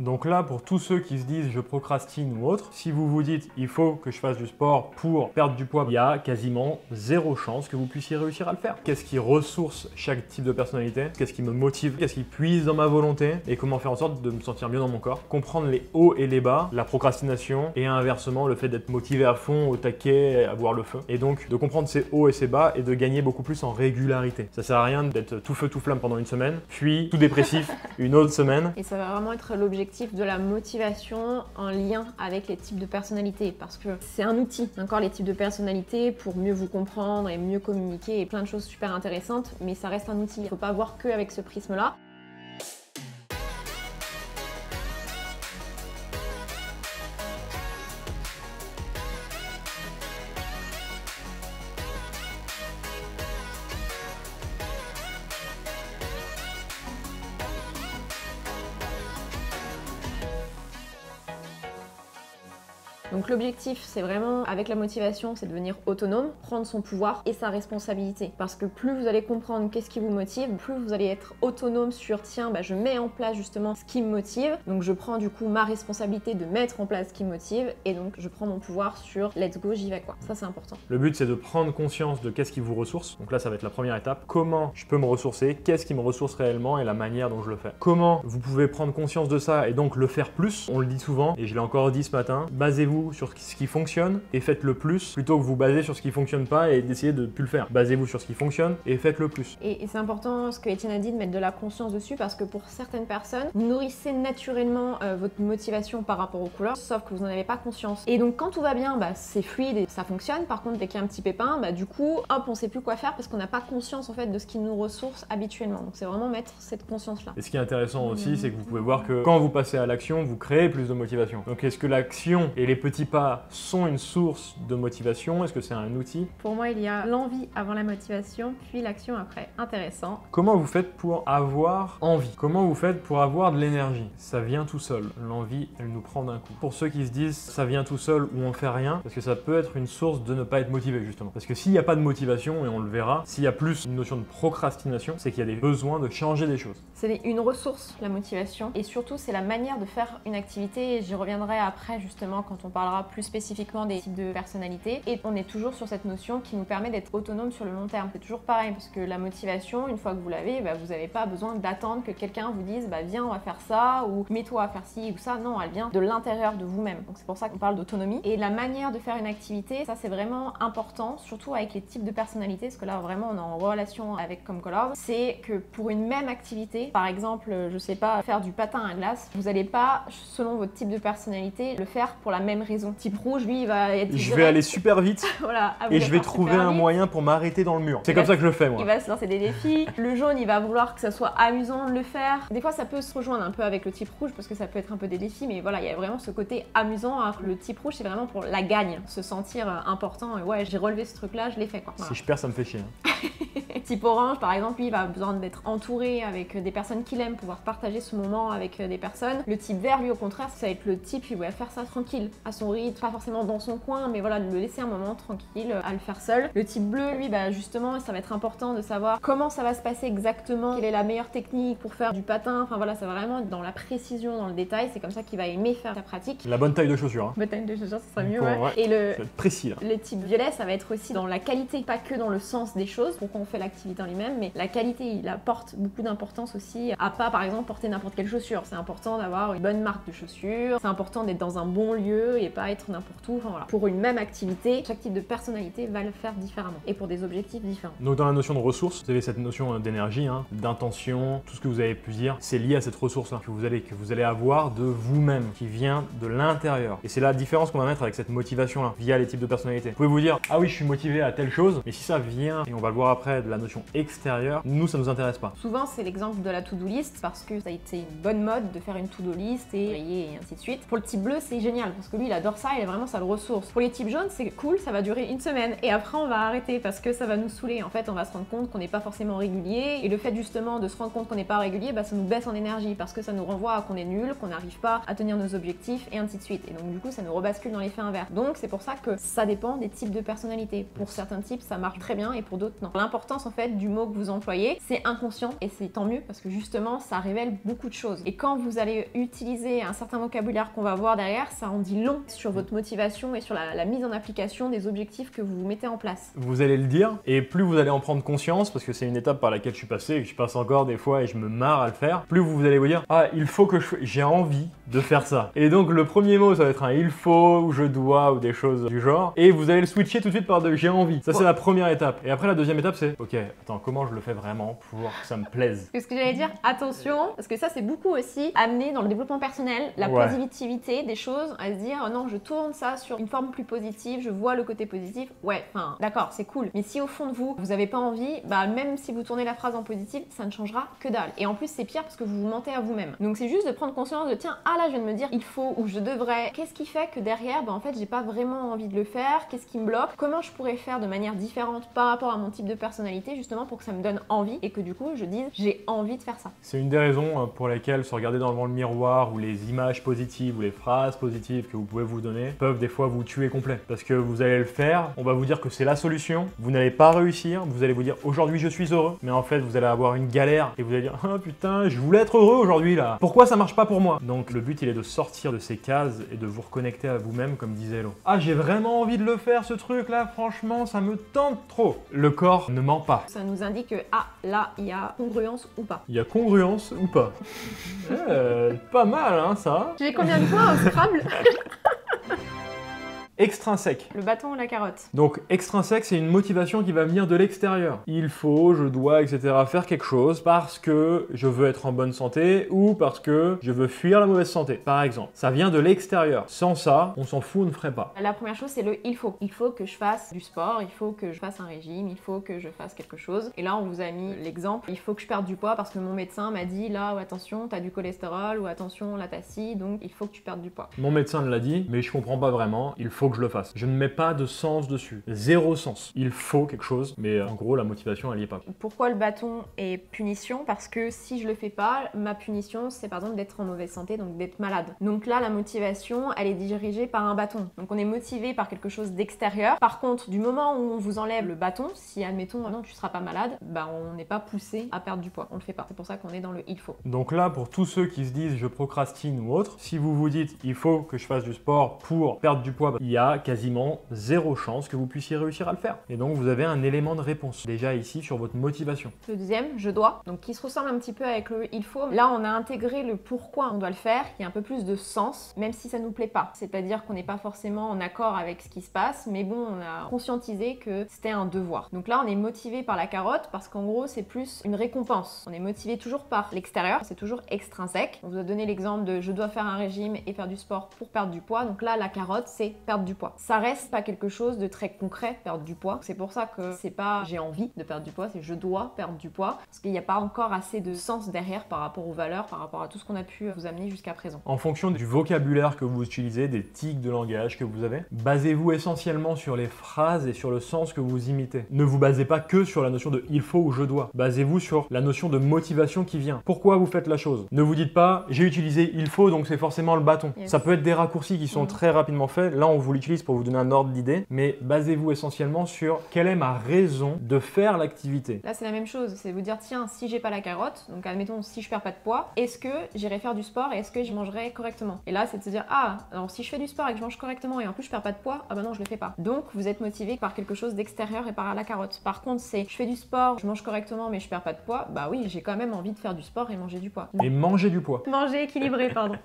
Donc là, pour tous ceux qui se disent je procrastine ou autre, si vous vous dites il faut que je fasse du sport pour perdre du poids, il y a quasiment zéro chance que vous puissiez réussir à le faire. Qu'est-ce qui ressource chaque type de personnalité? Qu'est-ce qui me motive? Qu'est-ce qui puise dans ma volonté? Et comment faire en sorte de me sentir bien dans mon corps? Comprendre les hauts et les bas, la procrastination et inversement le fait d'être motivé à fond, au taquet, à voir le feu. Et donc de comprendre ces hauts et ces bas et de gagner beaucoup plus en régularité. Ça sert à rien d'être tout feu tout flamme pendant une semaine, puis tout dépressif une autre semaine. Et ça va vraiment être l'objectif de la motivation en lien avec les types de personnalités, parce que c'est un outil, encore les types de personnalités, pour mieux vous comprendre et mieux communiquer et plein de choses super intéressantes, mais ça reste un outil. Il ne faut pas voir qu'avec ce prisme-là. Donc l'objectif, c'est vraiment, avec la motivation, c'est de devenir autonome, prendre son pouvoir et sa responsabilité. Parce que plus vous allez comprendre qu'est-ce qui vous motive, plus vous allez être autonome sur, tiens, je mets en place justement ce qui me motive, donc je prends du coup ma responsabilité de mettre en place ce qui me motive, et donc je prends mon pouvoir sur let's go, j'y vais quoi. Ça, c'est important. Le but, c'est de prendre conscience de qu'est-ce qui vous ressource. Donc là, ça va être la première étape. Comment je peux me ressourcer? Qu'est-ce qui me ressource réellement et la manière dont je le fais? Comment vous pouvez prendre conscience de ça et donc le faire plus? On le dit souvent, et je l'ai encore dit ce matin, basez-vous sur ce qui fonctionne et faites-le plus plutôt que vous baser sur ce qui fonctionne pas et d'essayer de plus le faire. Basez-vous sur ce qui fonctionne et faites-le plus. Et c'est important ce que Étienne a dit, de mettre de la conscience dessus, parce que pour certaines personnes, vous nourrissez naturellement votre motivation par rapport aux couleurs, sauf que vous n'en avez pas conscience. Et donc quand tout va bien, c'est fluide et ça fonctionne. Par contre, dès qu'il y a un petit pépin, du coup, hop, on sait plus quoi faire parce qu'on n'a pas conscience en fait de ce qui nous ressource habituellement. Donc c'est vraiment mettre cette conscience-là. Et ce qui est intéressant aussi, c'est que vous pouvez voir que quand vous passez à l'action, vous créez plus de motivation. Donc est-ce que l'action et les petits pas sont une source de motivation? Est-ce que c'est un outil? Pour moi, il y a l'envie avant la motivation, puis l'action après. Intéressant. Comment vous faites pour avoir envie? Comment vous faites pour avoir de l'énergie? Ça vient tout seul. L'envie, elle nous prend d'un coup. Pour ceux qui se disent ça vient tout seul ou on fait rien, parce que ça peut être une source de ne pas être motivé justement. Parce que s'il n'y a pas de motivation, et on le verra, s'il y a plus une notion de procrastination, c'est qu'il y a des besoins de changer des choses. C'est une ressource, la motivation, et surtout c'est la manière de faire une activité, et j'y reviendrai après justement quand on parlera plus spécifiquement des types de personnalités. Et on est toujours sur cette notion qui nous permet d'être autonome sur le long terme. C'est toujours pareil, parce que la motivation, une fois que vous l'avez, vous n'avez pas besoin d'attendre que quelqu'un vous dise viens on va faire ça, ou mets-toi à faire ci ou ça. Non, elle vient de l'intérieur de vous-même. Donc c'est pour ça qu'on parle d'autonomie. Et la manière de faire une activité, ça c'est vraiment important, surtout avec les types de personnalités, parce que là vraiment on est en relation avec comme Color. C'est que pour une même activité, par exemple, je sais pas, faire du patin à glace, vous n'allez pas, selon votre type de personnalité, le faire pour la même raison. Type rouge, lui, il va être je vais aller super vite voilà, et je vais trouver un moyen pour m'arrêter dans le mur. C'est comme ça que je le fais, moi. Il va se lancer des défis. Le jaune, il va vouloir que ça soit amusant de le faire. Des fois, ça peut se rejoindre un peu avec le type rouge parce que ça peut être un peu des défis, mais voilà, il y a vraiment ce côté amusant. Alors que le type rouge, c'est vraiment pour la gagne, se sentir important. Et ouais, j'ai relevé ce truc-là, je l'ai fait quoi. Voilà. Si je perds, ça me fait chier. Type orange, par exemple, lui, il va besoin d'être entouré avec des personnes qu'il aime, pouvoir partager ce moment avec des personnes. Le type vert, lui, au contraire, ça va être le type, il va faire ça tranquille, à son rythme, pas forcément dans son coin, mais voilà, de le laisser un moment tranquille, à le faire seul. Le type bleu, lui, justement, ça va être important de savoir comment ça va se passer exactement, quelle est la meilleure technique pour faire du patin. Enfin voilà, ça va vraiment être dans la précision, dans le détail. C'est comme ça qu'il va aimer faire sa pratique. La bonne taille de chaussures. Hein. Bonne taille de chaussures, ça sera mieux, ouais. Et le ça va être précis là. Le type violet, ça va être aussi dans la qualité, pas que dans le sens des choses, pourquoi on fait l'activité en lui-même, mais la qualité, il apporte beaucoup d'importance aussi à pas, par exemple, porter n'importe quelle chaussure. C'est important d'avoir une bonne marque de chaussures, c'est important d'être dans un bon lieu et pas être n'importe où. Enfin voilà. Pour une même activité, chaque type de personnalité va le faire différemment et pour des objectifs différents. Donc dans la notion de ressources, vous avez cette notion d'énergie, d'intention, tout ce que vous avez pu dire, c'est lié à cette ressource-là que vous allez avoir de vous-même, qui vient de l'intérieur. Et c'est la différence qu'on va mettre avec cette motivation-là, via les types de personnalités. Vous pouvez vous dire, ah oui, je suis motivé à telle chose, mais si ça vient, et on va le voir après, de la notion extérieure, nous, ça nous intéresse pas. Souvent, c'est l'exemple de la to-do list, parce que ça a été une bonne mode de faire une to-do list et ainsi de suite. Pour le type bleu, c'est génial, parce que lui, il adore ça, et vraiment ça le ressource. Pour les types jaunes, c'est cool, ça va durer une semaine et après on va arrêter parce que ça va nous saouler. En fait, on va se rendre compte qu'on n'est pas forcément régulier, et le fait justement de se rendre compte qu'on n'est pas régulier, bah, ça nous baisse en énergie parce que ça nous renvoie à qu'on est nul, qu'on n'arrive pas à tenir nos objectifs et ainsi de suite. Et donc du coup, ça nous rebascule dans l'effet inverse. Donc c'est pour ça que ça dépend des types de personnalités. Pour certains types, ça marche très bien et pour d'autres, non. L'importance en fait du mot que vous employez, c'est inconscient et c'est tant mieux parce que justement, ça révèle beaucoup de choses. Et quand vous allez utiliser un certain vocabulaire qu'on va voir derrière, ça en dit long sur votre motivation et sur la mise en application des objectifs que vous mettez en place. Vous allez le dire, et plus vous allez en prendre conscience, parce que c'est une étape par laquelle je suis passé et que je passe encore des fois et je me marre à le faire, plus vous allez vous dire « Ah, il faut que j'ai envie de faire ça ». Et donc le premier mot, ça va être un « il faut » ou « je dois » ou des choses du genre, et vous allez le switcher tout de suite par de « j'ai envie ». Ça, c'est la première étape. Et après, la deuxième étape, c'est « Ok, attends, comment je le fais vraiment pour que ça me plaise ?» Ce que j'allais dire, attention, parce que ça, c'est beaucoup aussi amené dans le développement personnel, la positivité des choses, à se dire oh non, je tourne ça sur une forme plus positive, je vois le côté positif. Ouais, enfin, d'accord, c'est cool. Mais si au fond de vous, vous n'avez pas envie, bah même si vous tournez la phrase en positif, ça ne changera que dalle. Et en plus, c'est pire parce que vous vous mentez à vous-même. Donc c'est juste de prendre conscience de tiens, ah là, je viens de me dire il faut ou je devrais. Qu'est-ce qui fait que derrière, bah en fait, j'ai pas vraiment envie de le faire? Qu'est-ce qui me bloque? Comment je pourrais faire de manière différente par rapport à mon type de personnalité, justement pour que ça me donne envie et que du coup, je dise j'ai envie de faire ça. C'est une des raisons pour lesquelles se regarder devant le miroir ou les images positives ou les phrases positives que vous pouvez vous donner peuvent des fois vous tuer complet. Parce que vous allez le faire, on va vous dire que c'est la solution, vous n'allez pas réussir, vous allez vous dire aujourd'hui je suis heureux, mais en fait vous allez avoir une galère et vous allez dire ah putain, je voulais être heureux aujourd'hui là, pourquoi ça marche pas pour moi? Donc le but il est de sortir de ces cases et de vous reconnecter à vous-même comme disait Hello. Ah j'ai vraiment envie de le faire ce truc là, franchement ça me tente trop. Le corps ne ment pas. Ça nous indique que ah là il y a congruence ou pas. Il y a congruence ou pas. Pas mal hein ça. J'ai combien de points au Scrabble? Extrinsèque. Le bâton ou la carotte. Donc extrinsèque, c'est une motivation qui va venir de l'extérieur. Il faut, je dois, etc. faire quelque chose parce que je veux être en bonne santé ou parce que je veux fuir la mauvaise santé, par exemple. Ça vient de l'extérieur. Sans ça, on s'en fout, on ne ferait pas. La première chose, c'est le il faut. Il faut que je fasse du sport, il faut que je fasse un régime, il faut que je fasse quelque chose. Et là, on vous a mis l'exemple, il faut que je perde du poids parce que mon médecin m'a dit là, attention, t'as du cholestérol ou attention, là t'as ci, donc il faut que tu perdes du poids. Mon médecin me l'a dit, mais je comprends pas vraiment, il faut que je le fasse. Je ne mets pas de sens dessus. Zéro sens. Il faut quelque chose, mais en gros, la motivation, elle y est pas. Pourquoi le bâton est punition? Parce que si je le fais pas, ma punition, c'est par exemple d'être en mauvaise santé, donc d'être malade. Donc là, la motivation, elle est dirigée par un bâton. Donc on est motivé par quelque chose d'extérieur. Par contre, du moment où on vous enlève le bâton, si admettons, non, tu seras pas malade, bah on n'est pas poussé à perdre du poids. On le fait pas. C'est pour ça qu'on est dans le il faut. Donc là, pour tous ceux qui se disent je procrastine ou autre, si vous vous dites il faut que je fasse du sport pour perdre du poids, il y a quasiment zéro chance que vous puissiez réussir à le faire. Et donc vous avez un élément de réponse déjà ici sur votre motivation. Le deuxième, je dois, donc qui se ressemble un petit peu avec le il faut. Là, on a intégré le pourquoi on doit le faire, qui a un peu plus de sens, même si ça nous plaît pas. C'est-à-dire qu'on n'est pas forcément en accord avec ce qui se passe, mais bon, on a conscientisé que c'était un devoir. Donc là, on est motivé par la carotte parce qu'en gros, c'est plus une récompense. On est motivé toujours par l'extérieur, c'est toujours extrinsèque. On vous a donné l'exemple de je dois faire un régime et faire du sport pour perdre du poids. Donc là, la carotte, c'est perdre du poids. Ça reste pas quelque chose de très concret, perdre du poids. C'est pour ça que c'est pas j'ai envie de perdre du poids, c'est je dois perdre du poids, parce qu'il n'y a pas encore assez de sens derrière par rapport aux valeurs, par rapport à tout ce qu'on a pu vous amener jusqu'à présent. En fonction du vocabulaire que vous utilisez, des tics de langage que vous avez, basez-vous essentiellement sur les phrases et sur le sens que vous imitez. Ne vous basez pas que sur la notion de il faut ou je dois. Basez-vous sur la notion de motivation qui vient. Pourquoi vous faites la chose? Ne vous dites pas j'ai utilisé il faut donc c'est forcément le bâton. Yes. Ça peut être des raccourcis qui sont très rapidement faits. Là on vous l'utilise pour vous donner un ordre d'idée, mais basez-vous essentiellement sur quelle est ma raison de faire l'activité. Là c'est la même chose, c'est vous dire tiens si j'ai pas la carotte, donc admettons si je perds pas de poids, est-ce que j'irai faire du sport et est-ce que je mangerai correctement? Et là c'est de se dire ah alors si je fais du sport et que je mange correctement et en plus je perds pas de poids, ah bah non je le fais pas. Donc vous êtes motivé par quelque chose d'extérieur et par la carotte. Par contre c'est je fais du sport, je mange correctement mais je perds pas de poids, bah oui j'ai quand même envie de faire du sport et manger du poids. Et manger du poids. Manger équilibré pardon.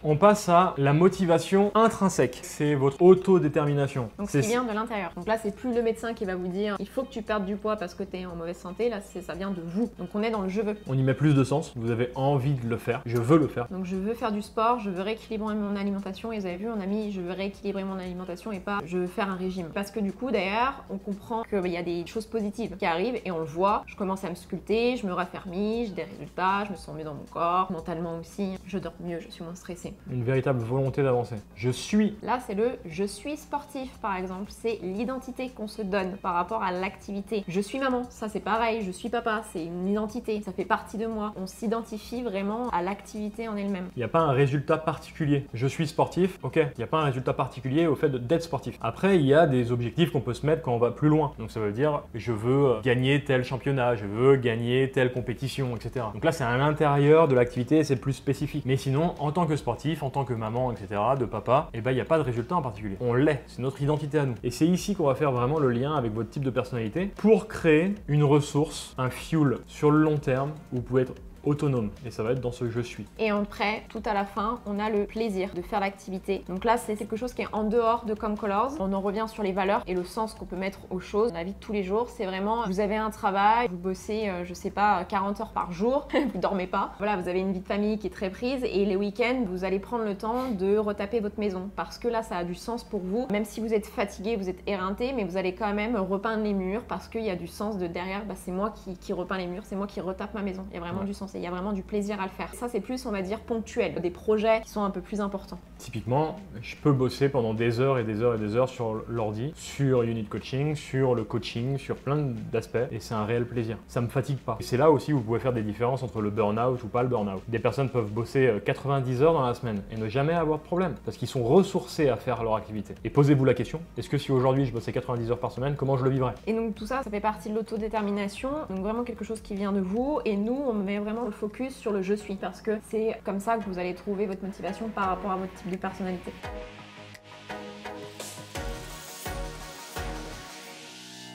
On passe à la motivation intrinsèque. C'est votre autodétermination. Donc ce qui vient de l'intérieur. Donc là, c'est plus le médecin qui va vous dire il faut que tu perdes du poids parce que tu es en mauvaise santé. Là, ça vient de vous. Donc on est dans le je veux. On y met plus de sens. Vous avez envie de le faire. Je veux le faire. Donc je veux faire du sport, je veux rééquilibrer mon alimentation. Et vous avez vu, on a mis je veux rééquilibrer mon alimentation et pas je veux faire un régime. Parce que du coup, d'ailleurs, on comprend qu'il y a des choses positives qui arrivent et on le voit. Je commence à me sculpter, je me raffermis, j'ai des résultats, je me sens mieux dans mon corps, mentalement aussi. Je dors mieux, je suis moins stressée. Une véritable volonté d'avancer. Je suis. Là, c'est le « je suis sportif » par exemple. C'est l'identité qu'on se donne par rapport à l'activité. Je suis maman, ça c'est pareil. Je suis papa, c'est une identité. Ça fait partie de moi. On s'identifie vraiment à l'activité en elle-même. Il n'y a pas un résultat particulier. Je suis sportif, ok. Il n'y a pas un résultat particulier au fait d'être sportif. Après, il y a des objectifs qu'on peut se mettre quand on va plus loin. Donc ça veut dire, je veux gagner tel championnat, je veux gagner telle compétition, etc. Donc là, c'est à l'intérieur de l'activité, c'est plus spécifique. Mais sinon, en tant que sportif, en tant que maman, etc., de papa, eh ben, il n'y a pas de résultat en particulier. On l'est, c'est notre identité à nous. Et c'est ici qu'on va faire vraiment le lien avec votre type de personnalité pour créer une ressource, un fuel sur le long terme où vous pouvez être autonome, et ça va être dans ce je suis. Et après, tout à la fin, on a le plaisir de faire l'activité. Donc là, c'est quelque chose qui est en dehors de Come Colors. On en revient sur les valeurs et le sens qu'on peut mettre aux choses dans la vie de tous les jours. C'est vraiment, vous avez un travail, vous bossez, je sais pas, 40 heures par jour, vous dormez pas. Voilà, vous avez une vie de famille qui est très prise et les week-ends, vous allez prendre le temps de retaper votre maison parce que là, ça a du sens pour vous. Même si vous êtes fatigué, vous êtes éreinté, mais vous allez quand même repeindre les murs parce qu'il y a du sens de derrière, bah, c'est moi qui repeins les murs, c'est moi qui retape ma maison. Il y a vraiment du sens. Il y a vraiment du plaisir à le faire. Ça, c'est plus, on va dire, ponctuel. Des projets qui sont un peu plus importants. Typiquement, je peux bosser pendant des heures et des heures et des heures sur l'ordi, sur unit coaching, sur le coaching, sur plein d'aspects, et c'est un réel plaisir. Ça me fatigue pas. Et c'est là aussi où vous pouvez faire des différences entre le burn-out ou pas le burn-out. Des personnes peuvent bosser 90 heures dans la semaine et ne jamais avoir de problème, parce qu'ils sont ressourcés à faire leur activité. Et posez-vous la question, est-ce que si aujourd'hui je bossais 90 heures par semaine, comment je le vivrais? Et donc tout ça, ça fait partie de l'autodétermination, donc vraiment quelque chose qui vient de vous, et nous, on met vraiment le focus sur le je suis, parce que c'est comme ça que vous allez trouver votre motivation par rapport à votre type de personnalité.